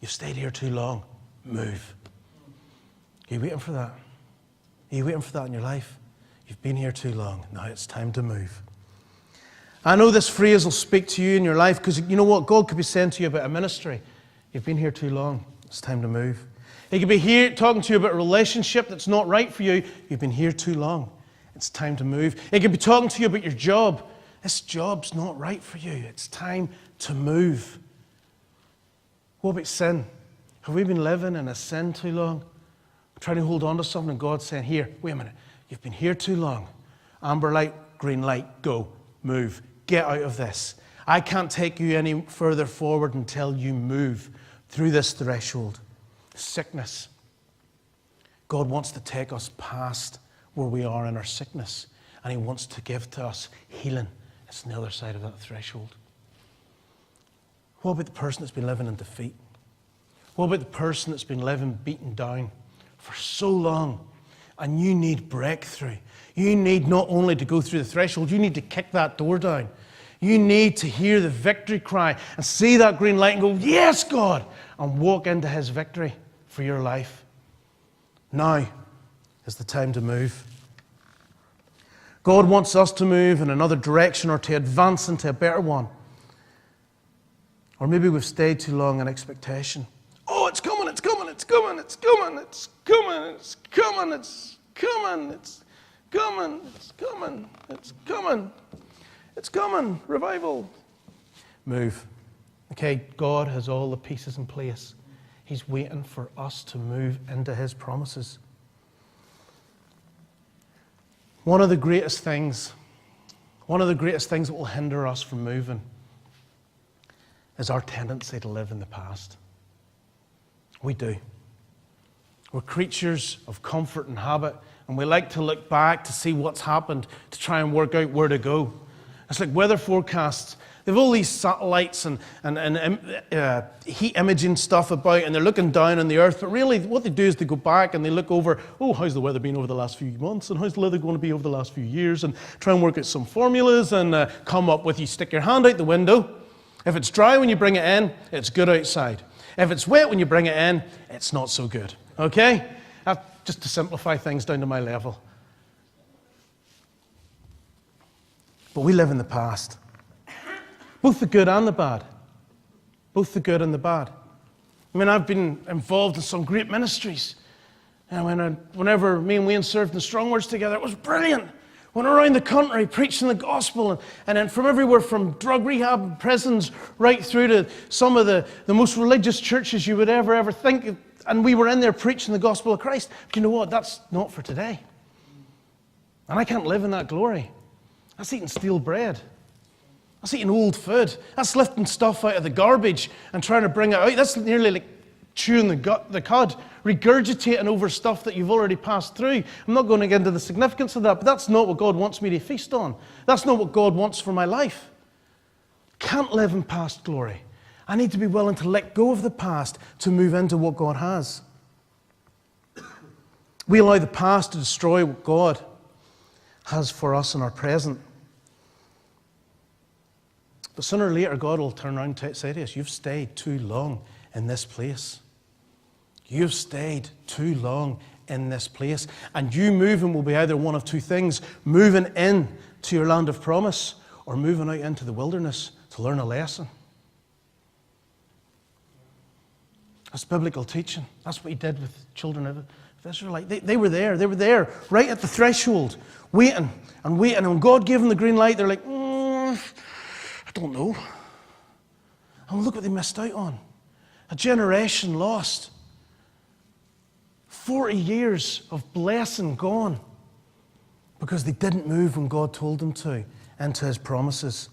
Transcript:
You've stayed here too long. Move. Are you waiting for that? Are you waiting for that in your life? You've been here too long. Now it's time to move. I know this phrase will speak to you in your life because you know what? God could be saying to you about a ministry. You've been here too long. It's time to move. He could be here talking to you about a relationship that's not right for you. You've been here too long. It's time to move. He could be talking to you about your job. This job's not right for you. It's time to move. What about sin? Have we been living in a sin too long? Trying to hold on to something and God's saying, here, wait a minute. You've been here too long. Amber light, green light, go, move. Get out of this. I can't take you any further forward until you move through this threshold. Sickness. God wants to take us past where we are in our sickness, and He wants to give to us healing. It's on the other side of that threshold. What about the person that's been living in defeat? What about the person that's been living beaten down for so long, and you need breakthrough? You need not only to go through the threshold, you need to kick that door down. You need to hear the victory cry and see that green light and go, yes, God, and walk into His victory for your life. Now is the time to move. God wants us to move in another direction or to advance into a better one. Or maybe we've stayed too long in expectation. Oh, it's coming, it's coming, it's coming, it's coming, it's coming, it's coming, it's coming, it's coming, it's coming, it's coming, it's coming, revival. Move. Okay, God has all the pieces in place. He's waiting for us to move into His promises. One of the greatest things that will hinder us from moving is our tendency to live in the past. We do. We're creatures of comfort and habit, and we like to look back to see what's happened, to try and work out where to go. It's like weather forecasts. They have all these satellites and heat imaging stuff about, and they're looking down on the earth, but really what they do is they go back and they look over, oh, how's the weather been over the last few months, and how's the weather going to be over the last few years, and try and work out some formulas and come up with, you stick your hand out the window. If it's dry when you bring it in, it's good outside. If it's wet when you bring it in, it's not so good. Okay? Just to simplify things down to my level. But we live in the past. Both the good and the bad. Both the good and the bad. I mean, I've been involved in some great ministries. And whenever me and Wayne served in Strong Words together, it was brilliant. Went around the country preaching the gospel, and then from everywhere from drug rehab and prisons right through to some of the most religious churches you would ever think. And we were in there preaching the gospel of Christ. But you know what? That's not for today. And I can't live in that glory. That's eating stale bread. That's eating old food. That's lifting stuff out of the garbage and trying to bring it out. That's nearly like chewing the cud, regurgitating over stuff that you've already passed through. I'm not going to get into the significance of that, but that's not what God wants me to feast on. That's not what God wants for my life. Can't live in past glory. I need to be willing to let go of the past to move into what God has. We allow the past to destroy what God has for us in our present. But sooner or later, God will turn around and say to us, you've stayed too long in this place. You've stayed too long in this place. And you moving will be either one of two things: moving in to your land of promise, or moving out into the wilderness to learn a lesson. That's biblical teaching. That's what He did with the children of Israel. They were there. They were there right at the threshold, waiting and waiting. And when God gave them the green light, they're like, I don't know. And look what they missed out on. A generation lost. 40 years of blessing gone because they didn't move when God told them to into His promises.